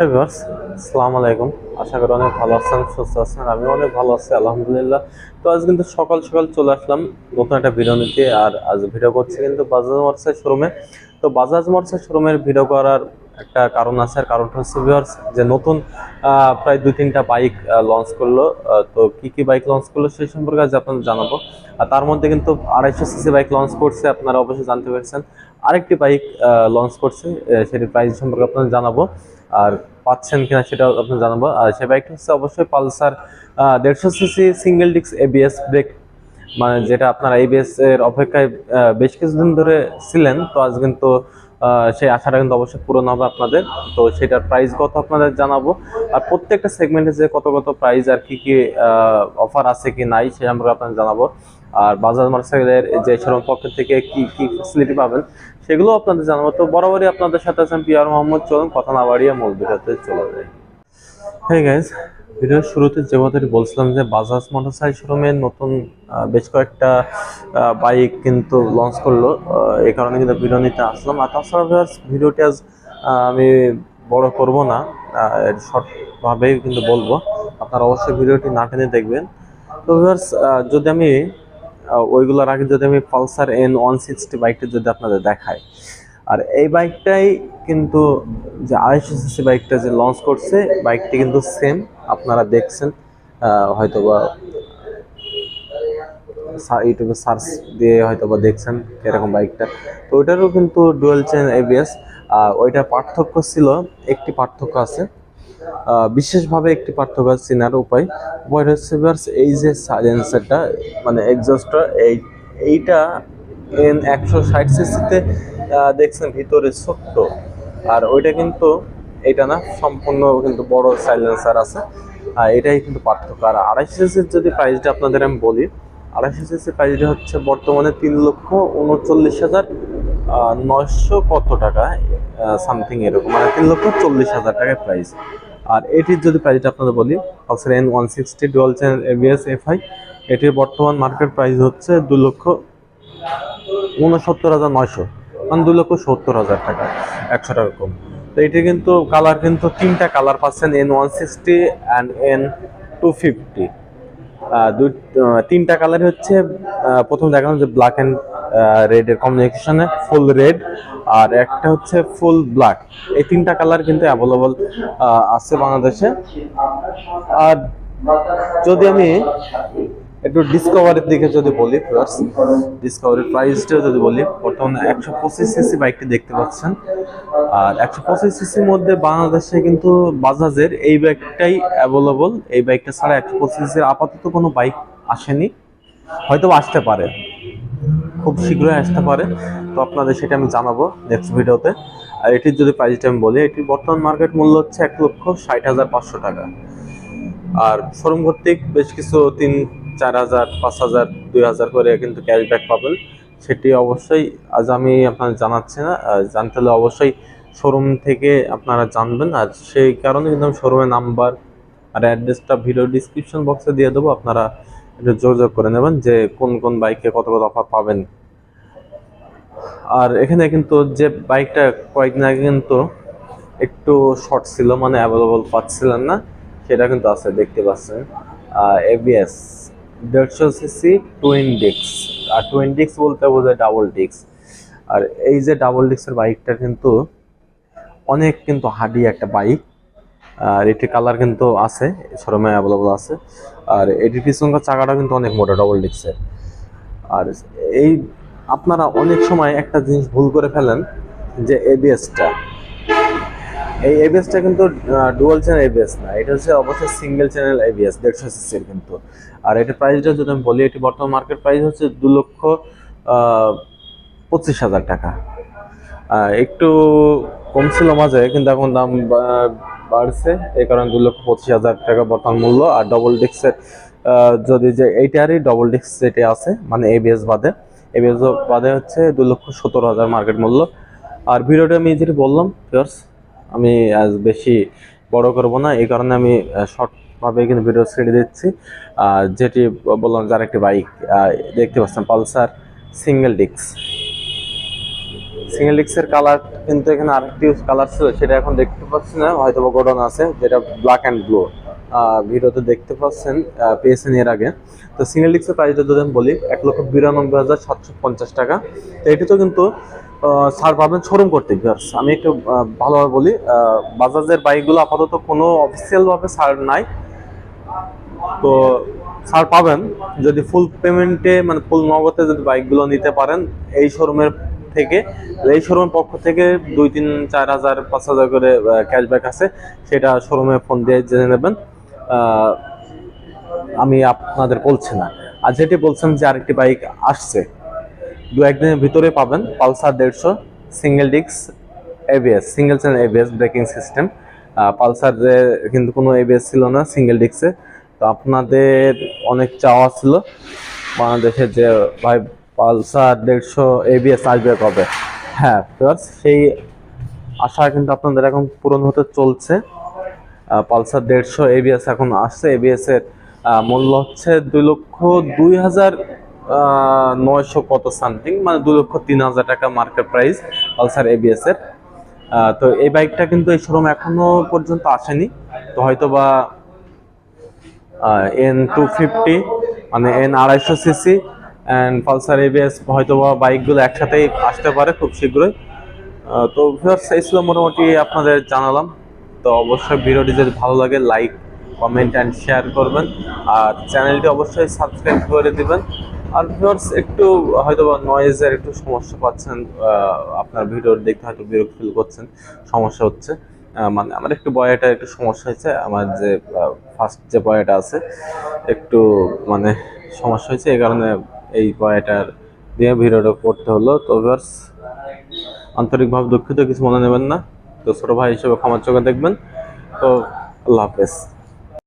হে viewers, আসসালামু আলাইকুম। আশা করি অনেক ভালো আছেন, সুস্থ আছেন। আমি অনেক ভালো আছি, আলহামদুলিল্লাহ। তো আজ কিন্তু সকাল সকাল চলে আসলাম নতুন একটা ভিডিও নিতে। আর আজ ভিডিও করছি কিন্তু বাজাজ মোটরসাইকেল শোরুমে। তো বাজাজ মোটরসাইকেল শোরুমের ভিডিও করার একটা কারণ আছে, আর কারণটা হচ্ছে ভিউয়ার্স যে নতুন প্রায় 2-3টা বাইক লঞ্চ করলো। তো কি কি বাইক লঞ্চ করলো সেই সম্পর্কে আজ আপনাদের জানাবো। আর তার মধ্যে কিন্তু 250cc বাইক লঞ্চ করছে, আপনারা অবশ্যই জানতে পেরেছেন। আরেকটি বাইক লঞ্চ করছে, সেটির প্রাইস সম্পর্কে আপনাদের জানাবো। আর পাচ্ছেন কিনা সেটাও আপনাদের জানাবো। আর সেই বাইকটা হচ্ছে অবশ্যই Pulsar 150cc single disc ABS brake, মানে যেটা আপনারা এবিএস এর অপেক্ষায় বেশ কিছুদিন ধরে ছিলেন। তো আজ কিন্তু সেই আশাটা কিন্তু অবশ্যই পূরণ হবে আপনাদের। তো সেটার প্রাইস কত আপনাদের জানাবো, আর প্রত্যেকটা সেগমেন্টে যে কত কত প্রাইস আর কি কি অফার আছে কি নাই সে সম্পর্কে আপনাদের জানাবো। আর বাজাজ মোটরসাইকেলের যে শোরুম পক্ষ থেকে কি কি ফ্যাসিলিটি পাবেন সেগুলো আপনাদের জানাবো। তো বরাবরই আপনাদের সাথে আছেন পিয়ার মোহাম্মদ। চলুন কথা না বাড়িয়ে মূল ভিডিওতে চলে যাই। হ্যাঁ গাইস, ভিডিওর শুরুতে যে কথাটি বলছিলাম যে বাজাজ মোটরসাইকেল শোরুমের নতুন বেশ কয়েকটা বাইক কিন্তু লঞ্চ করলো, এই কারণে কিন্তু ভিডিও নিতে আসলাম। আর তাছাড়া ভিডিওটি আজ আমি বড় করব না, শর্টভাবেই কিন্তু বলবো, আপনারা অবশ্যই ভিডিওটি না টেনে দেখবেন। তো ভিউয়ার্স, যদি আমি ওইগুলোর আগে যদি আমি পালসার N160 বাইকটা যদি আপনাদের দেখাই, আর এই বাইকটাই কিন্তু যে 250cc বাইকটা যে লঞ্চ করছে, বাইকটি কিন্তু সেম, আপনারা দেখছেন হয়তোবা ইউটিউবে সার্চ দিয়ে হয়তোবা দেখছেন এরকম বাইকটা। তো ওইটারও কিন্তু ডুয়াল চেন এবিএস। ওইটার পার্থক্য ছিল, একটি পার্থক্য আছে, বিশেষভাবে একটি পার্থক্য চেনার উপায়টা হচ্ছে এই যে সাইলেন্সারটা, মানে এক্সস্টটা, এইটা N160cc-তে দেখছেন ভিতরে ছোট্ট, আর ওইটা কিন্তু এটা না, সম্পূর্ণ কিন্তু বড় সাইলেন্সার আছে। এটাই কিন্তু পার্থক্য। আর 250cc যদি প্রাইসটা আপনাদের আমি বলি, 250cc প্রাইসটা হচ্ছে বর্তমানে 3,39,900 কত টাকা সামথিং এরকম, মানে 3,40,000 টাকায় প্রাইস। আর এটির যদি প্রাইসটা আপনাদের বলি, Pulsar N160 dual channel ABS FI, এটির বর্তমান মার্কেট প্রাইস হচ্ছে 2,69,900, মানে 2,70,000 টাকা, 100 টাকা কম। তো এটি কিন্তু কালার কিন্তু 3টা কালার পাচ্ছেন, N160 অ্যান্ড N250। 3টা কালার হচ্ছে, প্রথম দেখানো যে ব্ল্যাক অ্যান্ড রেড এর কম্বিনেশনে ফুল রেড, আর একটা হচ্ছে ফুল ব্ল্যাক। এই 3টা কালার কিন্তু অ্যাভেলেবল আছে বাংলাদেশে। আর যদি আমি একটু ডিসকভারির দিকে যদি বলি, ডিসকভারির প্রাইসটা যদি বলি, বর্তমানে 125cc বাইকটি দেখতে পাচ্ছেন। আর 125cc-র মধ্যে বাংলাদেশে কিন্তু বাজাজের এই বাইকটাই অ্যাভেলেবল। এই বাইকটা ছাড়া 125cc-র আপাতত কোনো বাইক আসেনি, হয়তো আসতে পারে, খুব শীঘ্রই আসতে পারে। তো আপনাদের সেটা আমি জানাবো নেক্সট ভিডিওতে। আর এটির যদি প্রাইসটা আমি বলি, এটির বর্তমান মার্কেট মূল্য হচ্ছে 1,60,500 টাকা। আর শোরুম কর্তৃক বেশ কিছু 3-4,000, 5,000, 2,000 করে কিন্তু ক্যাশব্যাক পাবেন। সেটি অবশ্যই আজ আমি আপনাদের জানাচ্ছি না, জানতে হলে অবশ্যই শোরুম থেকে আপনারা জানবেন। আর সেই কারণে কিন্তু আমি শোরুমের নাম্বার আর অ্যাড্রেসটা ভিডিও ডিসক্রিপশন বক্সে দিয়ে দেবো, আপনারা একটু যোগাযোগ করে নেবেন যে কোন কোন বাইকে কত কত অফার পাবেন। আর এখানে কিন্তু যে বাইকটা কয়েকদিন আগে কিন্তু একটু শর্ট ছিল, মানে অ্যাভেলেবল পাচ্ছিলেন না, সেটা কিন্তু আছে, দেখতে পাচ্ছেন। এবিএস 150cc টুইন ডিস্ক, আর টুইন ডিস্ক বলতে বোঝায় ডাবল ডিস্ক। আর এই যে ডাবল ডিস্কের বাইকটা কিন্তু অনেক কিন্তু হার্ডি একটা বাইক। আর এটির কালার কিন্তু আছে, শোরুমে অ্যাভেলেবল আছে। আর এটির পিছনকার চাকাটা কিন্তু অনেক মোটা ডাবল ডিস্কের। আর এই আপনারা অনেক সময় একটা জিনিস ভুল করে ফেলেন, যে এবিএসটা, এই এবিএসটা কিন্তু ডুয়াল চ্যানেল এবিএস না, এটা হচ্ছে অবশ্যই সিঙ্গেল চ্যানেল এবিএস 150cc-র কিন্তু। আর এটার প্রাইসটা যদি আমি বলি, এটি বর্তমান মার্কেট প্রাইস হচ্ছে 2,25,000 টাকা। একটু কম ছিল মাঝে, কিন্তু এখন দাম বাড়ছে, এই কারণে 2,25,000 টাকা বর্তমান মূল্য। আর ডবল ডিস্কের যদি যে এইটারই ডবল ডিস্ক যেটি আছে, মানে এবিএস বাদে, এবিএস বাদে হচ্ছে 2,70,000 মার্কেট মূল্য। আর ভিডিওটা আমি যেটি বললাম ভিউয়ার্স, আমি আজ বেশি বড় করব না, এই কারণে আমি শর্টভাবে কিন্তু ভিডিও ছেড়ে দিচ্ছি। যেটি বললাম, যার একটি বাইক দেখতে পাচ্ছেন, পালসার সিঙ্গেল ডিস্ক সিঙ্গেল ডিস্কের কালার কিন্তু এখানে আরেকটি কালার ছিল, সেটা এখন দেখতে পাচ্ছি না, হয়তো বা গোডাউন আছে, যেটা ব্ল্যাক অ্যান্ড ব্লু। ভিডিওতে দেখতে পাচ্ছেন, পেয়েছেন এর আগে। তো সিঙ্গেল ডিস্কের প্রাইস যদি আমি বলি 1,92,750 টাকা। তো এটি তো কিন্তু ছাড় পাবেন শোরুম করতে। আমি একটু ভালোভাবে বলি, বাজাজের বাইকগুলো আপাতত কোনো অফিসিয়াল ভাবে ছাড় নাই। তো ছাড় পাবেন যদি ফুল পেমেন্টে, মানে ফুল নগদে যদি বাইকগুলো নিতে পারেন এই শোরুমের থেকে। এই শোরুমের পক্ষ থেকে 2-3-4 হাজার 5 হাজার করে ক্যাশব্যাক আছে, সেটা শোরুমে ফোন দিয়ে জেনে নেবেন। আমি আপনাদের বলছি না। আর যেটি বলছেন যে আরেকটি বাইক আসছে, 2-1 দিনের ভিতরে পাবেন, Pulsar 150 single disc ABS, single channel ABS braking system. পালসারে কিন্তু কোনো এবিএস ছিল না সিঙ্গেল ডিস্কে। তো আপনাদের অনেক চাওয়া ছিল বাংলাদেশের যে ভাই পালসার 150 এবিএস আসবে কবে। হ্যাঁ ভিউয়ার্স, সেই আশা কিন্তু আপনাদের এখন পূরণ হতে চলছে। পালসার 150 এবিএস এখন আসছে। এবিএস এর মূল্য হচ্ছে 2,02,900 কত সামথিং, মানে 2,03,000 টাকা মার্কেট প্রাইস পালসার এবিএস এর। তো এই বাইকটা কিন্তু এই শোরুম এখনো পর্যন্ত আসেনি। তো হয়তো বা N250 মানে N250cc অ্যান্ড পালসার এবিএস হয়তো বা বাইকগুলো একসাথেই আসতে পারে খুব শীঘ্রই। তো ভিউয়ার্স, এই ছিল মোটামুটি আপনাদের জানালাম। তো অবশ্যই ভিডিওটি যদি ভালো লাগে লাইক, কমেন্ট অ্যান্ড শেয়ার করবেন, আর চ্যানেলটি অবশ্যই সাবস্ক্রাইব করে দিবেন। আর ভিউয়ার্স, একটু হয়তো বা নয়েজের একটু সমস্যা পাচ্ছেন, আপনার ভিডিও দেখতে হয়তো বিরক্ত ফিল করছেন, সমস্যা হচ্ছে। মানে আমার একটু বয়াটা একটু সমস্যা হয়েছে, আমার যে ফার্স্ট যে বয়াটা আছে একটু মানে সমস্যা হয়েছে, এই কারণে এই বয়াটার দিয়ে ভিডিওটা করতে হলো। তো ভিউয়ার্স, আন্তরিকভাবে দুঃখিত, কিছু মনে নেবেন না। তো ছোট ভাই হিসেবে ক্ষমার চোখে দেখবেন। তো আল্লাহ হাফেজ।